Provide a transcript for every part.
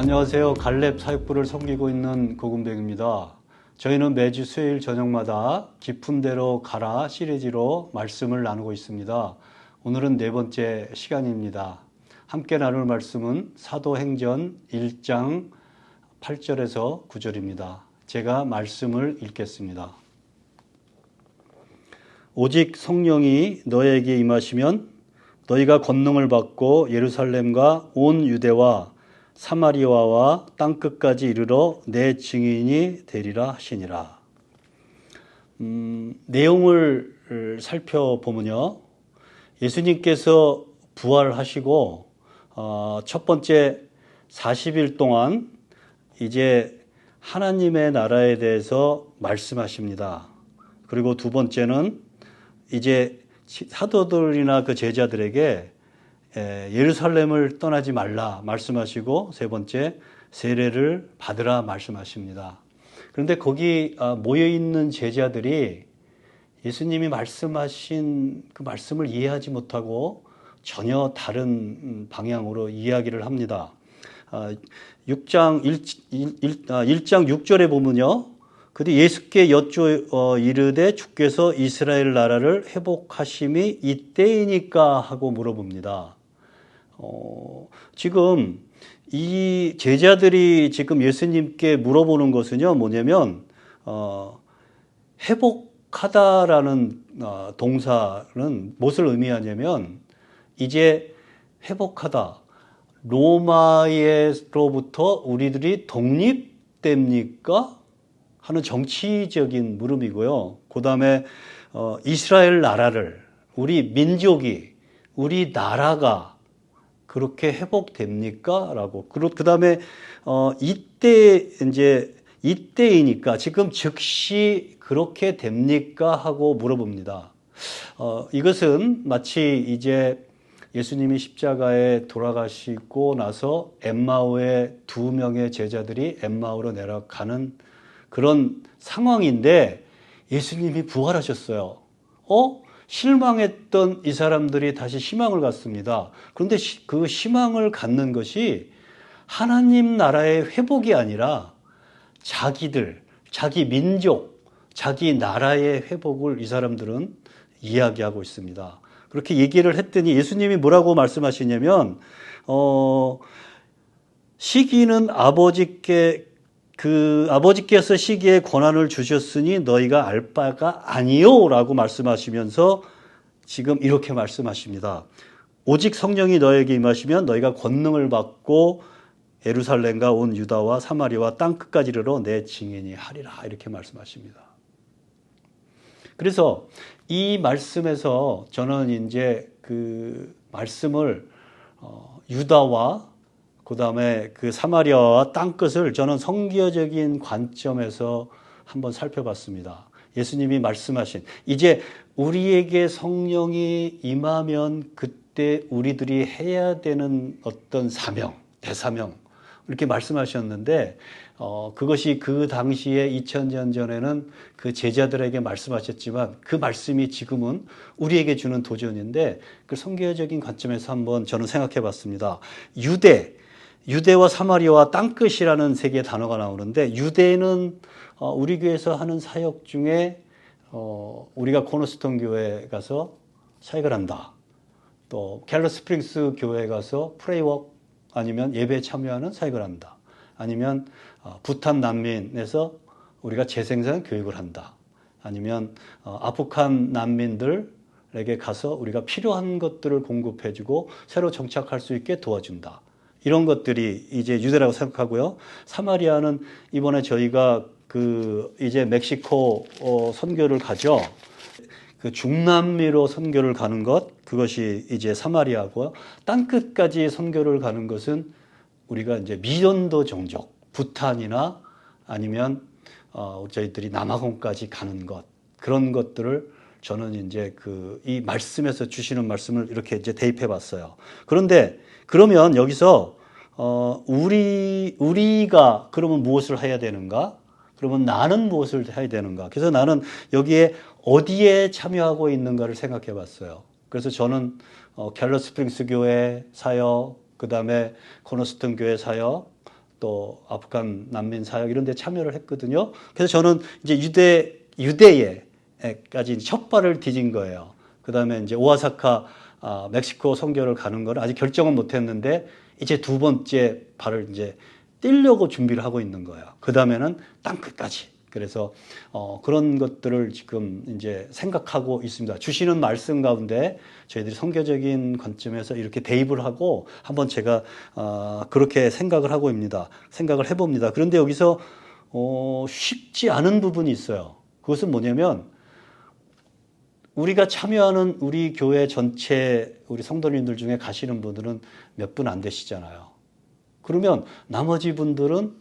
안녕하세요. 갈렙 사역부를 섬기고 있는 고금백입니다. 저희는 매주 수요일 저녁마다 깊은 데로 가라 시리즈로 말씀을 나누고 있습니다. 오늘은 네 번째 시간입니다. 함께 나눌 말씀은 사도행전 1장 8절에서 9절입니다. 제가 말씀을 읽겠습니다. 오직 성령이 너에게 임하시면 너희가 권능을 받고 예루살렘과 온 유대와 사마리아와 땅끝까지 이르러 내 증인이 되리라 하시니라. 내용을 살펴보면요, 예수님께서 부활하시고 첫 번째 40일 동안 이제 하나님의 나라에 대해서 말씀하십니다. 그리고 두 번째는 이제 사도들이나 그 제자들에게 예루살렘을 떠나지 말라 말씀하시고, 세 번째 세례를 받으라 말씀하십니다. 그런데 거기 모여있는 제자들이 예수님이 말씀하신 그 말씀을 이해하지 못하고 전혀 다른 방향으로 이야기를 합니다. 1장 6절에 보면요, 그때 예수께 여쭈어 이르되 주께서 이스라엘 나라를 회복하심이 이때이니까 하고 물어봅니다. 지금 이 제자들이 지금 예수님께 물어보는 것은요, 뭐냐면 회복하다라는 동사는 무엇을 의미하냐면, 이제 회복하다, 로마로부터 우리들이 독립됩니까? 하는 정치적인 물음이고요. 그 다음에 이스라엘 나라를, 우리 민족이, 우리 나라가 그렇게 회복됩니까? 라고. 그 다음에 이때이니까 지금 즉시 그렇게 됩니까? 하고 물어봅니다. 이것은 마치 이제 예수님이 십자가에 돌아가시고 나서 엠마오의 두 명의 제자들이 엠마오로 내려가는 그런 상황인데, 예수님이 부활하셨어요. 실망했던 이 사람들이 다시 희망을 갖습니다. 그런데 그 희망을 갖는 것이 하나님 나라의 회복이 아니라 자기들, 자기 민족, 자기 나라의 회복을 이 사람들은 이야기하고 있습니다. 그렇게 얘기를 했더니 예수님이 뭐라고 말씀하시냐면, 시기는 아버지께서 시기에 권한을 주셨으니 너희가 알 바가 아니요 라고 말씀하시면서 지금 이렇게 말씀하십니다. 오직 성령이 너에게 임하시면 너희가 권능을 받고 예루살렘과 온 유다와 사마리아와 땅끝까지 이르러 내 증인이 하리라, 이렇게 말씀하십니다. 그래서 이 말씀에서 저는 이제 그 말씀을 유다와 그 다음에 그 사마리아와 땅끝을 저는 성경적인 관점에서 한번 살펴봤습니다. 예수님이 말씀하신, 이제 우리에게 성령이 임하면 그때 우리들이 해야 되는 어떤 사명, 대사명, 이렇게 말씀하셨는데, 그것이 그 당시에 2000년 전에는 그 제자들에게 말씀하셨지만 그 말씀이 지금은 우리에게 주는 도전인데, 그 성경적인 관점에서 한번 저는 생각해 봤습니다. 유대와 사마리아와 땅끝이라는 세 개의 단어가 나오는데, 유대는 우리 교회에서 하는 사역 중에 우리가 코너스톤 교회에 가서 사역을 한다. 또 갤러 스프링스 교회에 가서 프레이워크 아니면 예배에 참여하는 사역을 한다. 아니면 부탄 난민에서 우리가 재생산 교육을 한다. 아니면 아프간 난민들에게 가서 우리가 필요한 것들을 공급해주고 새로 정착할 수 있게 도와준다. 이런 것들이 이제 유대라고 생각하고요. 사마리아는 이번에 저희가 이제 멕시코 선교를 가죠. 그 중남미로 선교를 가는 것, 그것이 이제 사마리아고요. 땅끝까지 선교를 가는 것은 우리가 이제 미전도 종족, 부탄이나 아니면 저희들이 남아공까지 가는 것, 그런 것들을 저는 이제 이 말씀에서 주시는 말씀을 이렇게 이제 대입해 봤어요. 그런데 그러면 여기서 우리가 그러면 무엇을 해야 되는가? 그러면 나는 무엇을 해야 되는가? 그래서 나는 여기에 어디에 참여하고 있는가를 생각해 봤어요. 그래서 저는 갤러 스프링스 교회 사역, 그 다음에 코너스턴 교회 사역, 또 아프간 난민 사역 이런 데 참여를 했거든요. 그래서 저는 이제 유대에까지 첫 발을 디딘 거예요. 그 다음에 이제 오아사카, 멕시코 선교를 가는 걸 아직 결정은 못 했는데 이제 두 번째 발을 이제 띄려고 준비를 하고 있는 거예요. 그 다음에는 땅끝까지. 그래서 그런 것들을 지금 이제 생각하고 있습니다. 주시는 말씀 가운데 저희들이 선교적인 관점에서 이렇게 대입을 하고 한번 제가 그렇게 생각을 하고 있습니다. 생각을 해봅니다. 그런데 여기서 쉽지 않은 부분이 있어요. 그것은 뭐냐면 우리가 참여하는 우리 교회 전체 우리 성도님들 중에 가시는 분들은 몇 분 안 되시잖아요. 그러면 나머지 분들은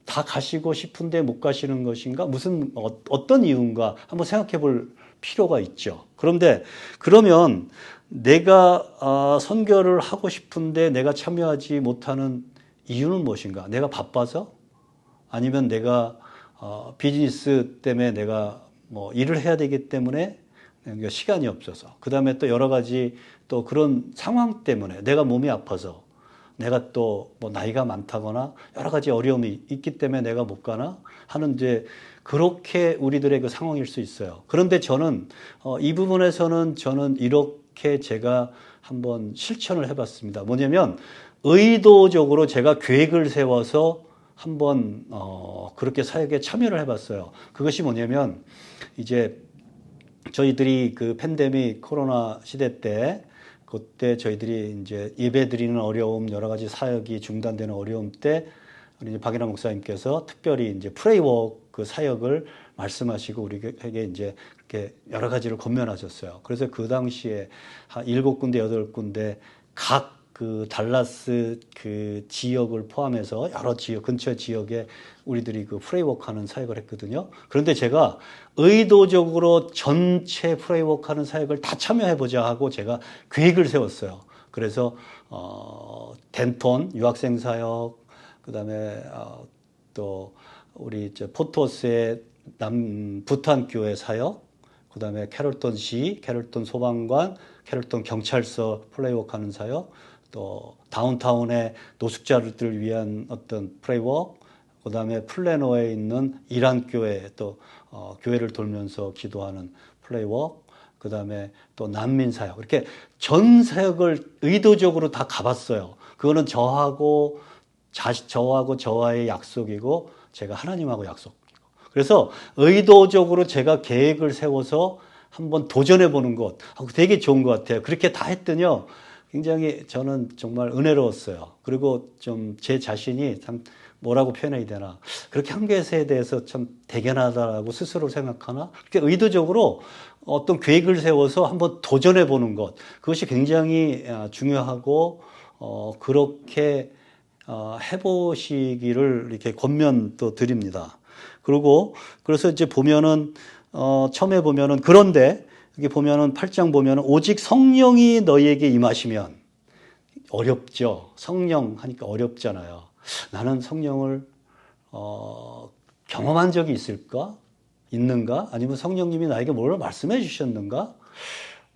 다 가시고 싶은데 못 가시는 것인가? 무슨 어떤 이유인가? 한번 생각해 볼 필요가 있죠. 그러면 내가 선교를 하고 싶은데 내가 참여하지 못하는 이유는 무엇인가? 내가 바빠서? 아니면 내가 비즈니스 때문에 내가 뭐 일을 해야 되기 때문에 시간이 없어서, 그 다음에 또 여러 가지 또 그런 상황 때문에 내가 몸이 아파서, 내가 또 뭐 나이가 많다거나 여러 가지 어려움이 있기 때문에 내가 못 가나 하는 이제 그렇게 우리들의 그 상황일 수 있어요. 그런데 저는 이 부분에서는 저는 이렇게 제가 한번 실천을 해봤습니다. 뭐냐면 의도적으로 제가 계획을 세워서 한번 그렇게 사역에 참여를 해봤어요. 그것이 뭐냐면 이제 저희들이 그 팬데믹 코로나 시대 때 그때 저희들이 이제 예배 드리는 어려움, 여러 가지 사역이 중단되는 어려움 때 우리 이제 박인환 목사님께서 특별히 이제 프레이워크 그 사역을 말씀하시고 우리에게 이제 그렇게 여러 가지를 권면하셨어요. 그래서 그 당시에 한 7군데, 8군데 각 그 달라스 그 지역을 포함해서 여러 지역, 근처 지역에 우리들이 그 프레이워크 하는 사역을 했거든요. 그런데 제가 의도적으로 전체 프레이워크 하는 사역을 다 참여해보자 하고 제가 계획을 세웠어요. 그래서, 덴톤 유학생 사역, 그 다음에, 또 우리 포토스의 부탄 교회 사역, 그 다음에 캐롤턴 캐롤턴 소방관, 캐롤턴 경찰서 플레이워크 하는 사역, 또 다운타운의 노숙자들을 위한 어떤 프레이워크, 그 다음에 플래너에 있는 이란 교회 또 교회를 돌면서 기도하는 플레이워크, 그 다음에 또 난민 사역, 이렇게 전 사역을 의도적으로 다 가봤어요. 그거는 저하고 저와의 약속이고 제가 하나님하고 약속이고, 그래서 의도적으로 제가 계획을 세워서 한번 도전해 보는 것 되게 좋은 것 같아요. 그렇게 다 했더니요, 굉장히 저는 정말 은혜로웠어요. 그리고 좀 제 자신이 참 뭐라고 표현해야 되나, 그렇게 한 것에 대해서 참 대견하다라고 스스로 생각하나, 그렇게 의도적으로 어떤 계획을 세워서 한번 도전해 보는 것, 그것이 굉장히 중요하고 그렇게 해보시기를 이렇게 권면도 드립니다. 그래서 이제 보면은 처음에 보면은, 그런데 여기 보면은 8장 보면은 오직 성령이 너희에게 임하시면, 어렵죠. 성령 하니까 어렵잖아요. 나는 성령을 경험한 적이 있는가? 아니면 성령님이 나에게 뭘 말씀해 주셨는가?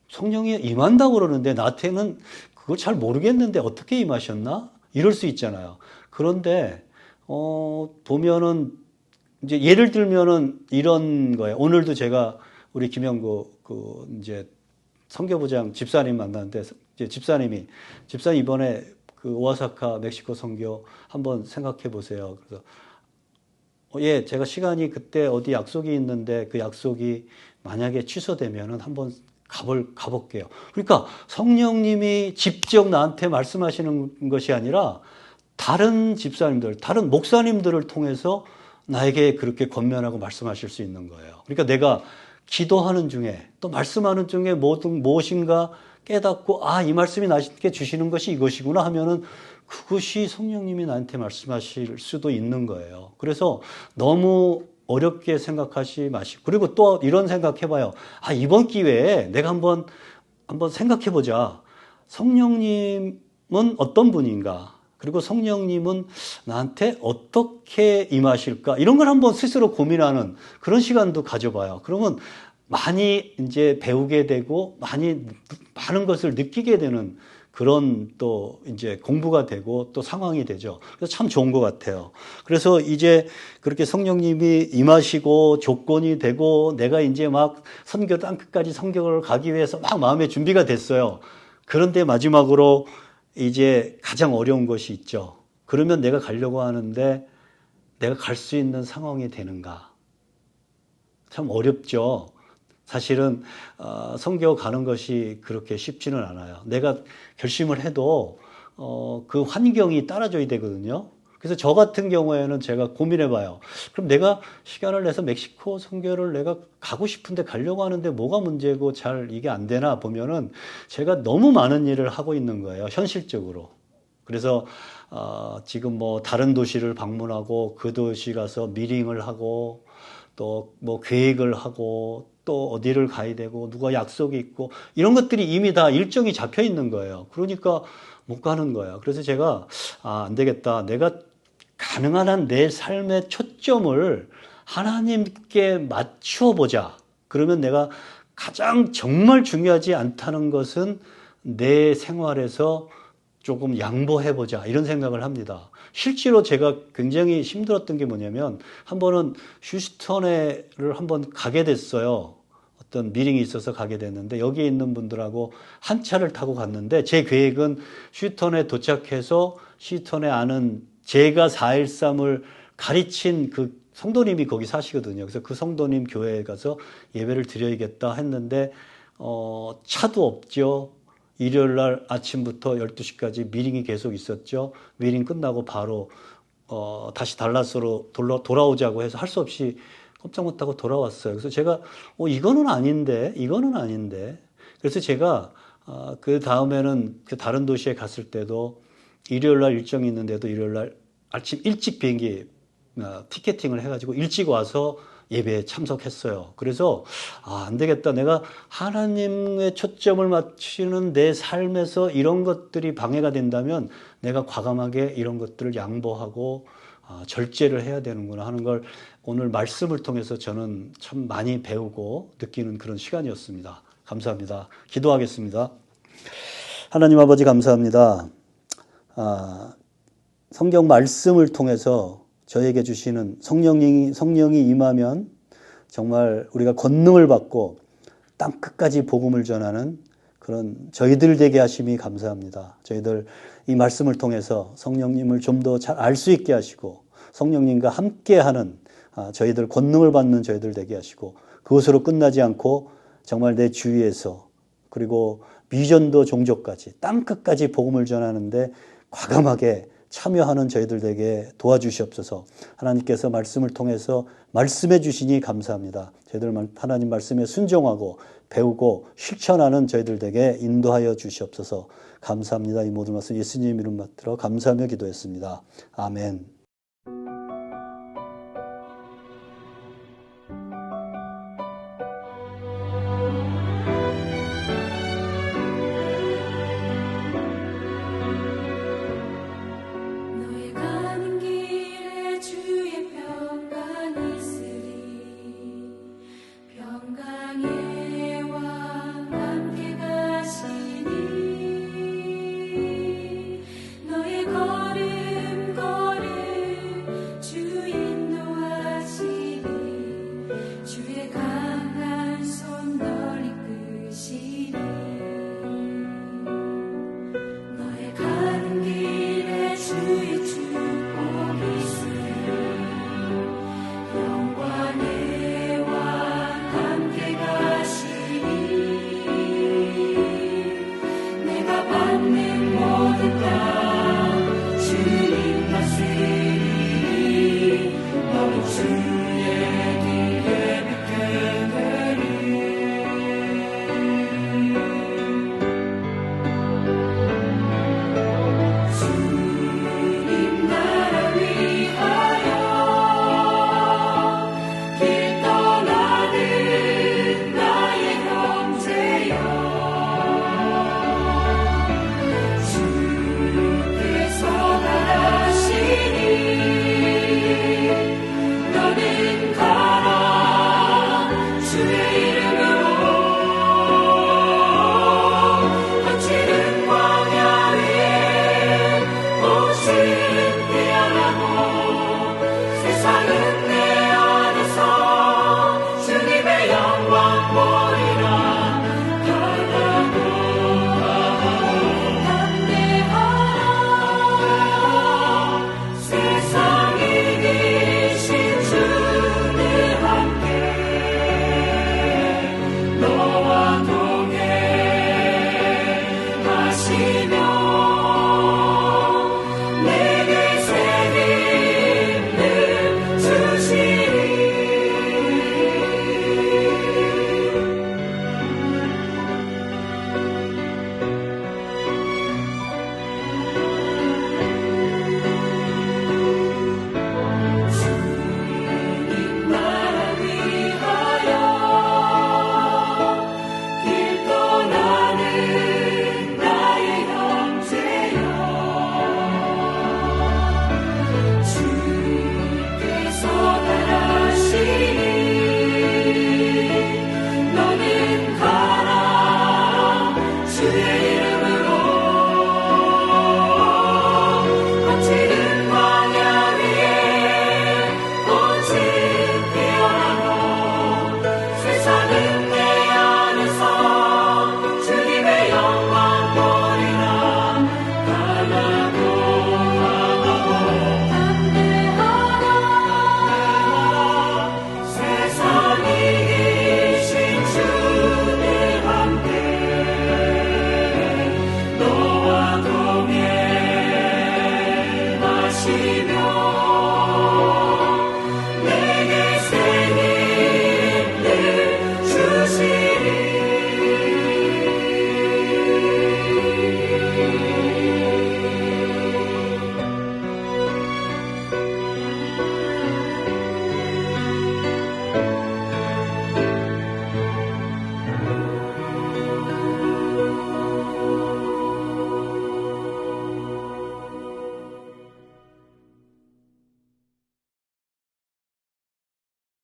성령이 임한다고 그러는데 나한테는 그걸 잘 모르겠는데 어떻게 임하셨나? 이럴 수 있잖아요. 그런데 보면은 이제 예를 들면은 이런 거예요. 오늘도 제가 우리 김영구 이제 선교부장 집사님 만났는데, 이제 집사님 이번에 그 오아사카 멕시코 선교 한번 생각해 보세요. 그래서 예, 제가 시간이 그때 어디 약속이 있는데 그 약속이 만약에 취소되면은 한번 가볼게요. 그러니까 성령님이 직접 나한테 말씀하시는 것이 아니라 다른 집사님들, 다른 목사님들을 통해서 나에게 그렇게 권면하고 말씀하실 수 있는 거예요. 그러니까 내가 기도하는 중에 또 말씀하는 중에 무엇인가 깨닫고, 이 말씀이 나에게 주시는 것이 이것이구나 하면은 그것이 성령님이 나한테 말씀하실 수도 있는 거예요. 그래서 너무 어렵게 생각하지 마시고, 그리고 또 이런 생각해봐요. 이번 기회에 내가 한번 생각해보자. 성령님은 어떤 분인가? 그리고 성령님은 나한테 어떻게 임하실까? 이런 걸 한번 스스로 고민하는 그런 시간도 가져봐요. 그러면 많이 이제 배우게 되고 많은 것을 느끼게 되는 그런 또 이제 공부가 되고 또 상황이 되죠. 그래서 참 좋은 것 같아요. 그래서 이제 그렇게 성령님이 임하시고 조건이 되고 내가 이제 막 선교 땅끝까지 성경을 가기 위해서 막 마음의 준비가 됐어요. 그런데 마지막으로 이제 가장 어려운 것이 있죠. 그러면 내가 가려고 하는데 내가 갈 수 있는 상황이 되는가? 참 어렵죠. 사실은 선교 가는 것이 그렇게 쉽지는 않아요. 내가 결심을 해도 그 환경이 따라줘야 되거든요. 그래서 저 같은 경우에는 제가 고민해 봐요. 그럼 내가 시간을 내서 멕시코 선교를 내가 가고 싶은데 가려고 하는데 뭐가 문제고 잘 이게 안 되나 보면은 제가 너무 많은 일을 하고 있는 거예요. 현실적으로. 그래서 지금 뭐 다른 도시를 방문하고 그 도시 가서 미팅을 하고 또 뭐 계획을 하고 또 어디를 가야 되고 누가 약속이 있고 이런 것들이 이미 다 일정이 잡혀 있는 거예요. 그러니까 못 가는 거예요. 그래서 제가 안 되겠다. 내가 가능한 한 내 삶의 초점을 하나님께 맞추어 보자. 그러면 내가 가장 정말 중요하지 않다는 것은 내 생활에서 조금 양보해보자 이런 생각을 합니다. 실제로 제가 굉장히 힘들었던 게 뭐냐면 한 번은 휴스턴에를 한번 가게 됐어요. 어떤 미팅이 있어서 가게 됐는데 여기에 있는 분들하고 한 차를 타고 갔는데 제 계획은 휴스턴에 도착해서 휴스턴에 아는 제가 4.13을 가르친 그 성도님이 거기 사시거든요. 그래서 그 성도님 교회에 가서 예배를 드려야겠다 했는데 차도 없죠. 일요일 날 아침부터 12시까지 미팅이 계속 있었죠. 미팅 끝나고 바로 다시 달라스로 돌아오자고 해서 할 수 없이 꼼짝 못하고 돌아왔어요. 그래서 제가 이거는 아닌데. 그래서 제가 그 다음에는 그 다른 도시에 갔을 때도 일요일 날 일정이 있는데도 일요일 날 아침 일찍 비행기 티켓팅을 해가지고 일찍 와서 예배에 참석했어요. 그래서 안 되겠다. 내가 하나님의 초점을 맞추는 내 삶에서 이런 것들이 방해가 된다면 내가 과감하게 이런 것들을 양보하고 절제를 해야 되는구나 하는 걸 오늘 말씀을 통해서 저는 참 많이 배우고 느끼는 그런 시간이었습니다. 감사합니다. 기도하겠습니다. 하나님 아버지 감사합니다. 성경 말씀을 통해서 저에게 주시는 성령이 임하면 정말 우리가 권능을 받고 땅 끝까지 복음을 전하는 그런 저희들 되게 하심이 감사합니다. 저희들 이 말씀을 통해서 성령님을 좀 더 잘 알 수 있게 하시고 성령님과 함께하는 저희들 권능을 받는 저희들 되게 하시고 그것으로 끝나지 않고 정말 내 주위에서 그리고 미전도 종족까지 땅 끝까지 복음을 전하는데 과감하게 참여하는 저희들 되게 도와주시옵소서. 하나님께서 말씀을 통해서 말씀해 주시니 감사합니다. 저희들 하나님 말씀에 순종하고 배우고 실천하는 저희들 되게 인도하여 주시옵소서. 감사합니다. 이 모든 말씀 예수님 이름 받들어 감사하며 기도했습니다. 아멘.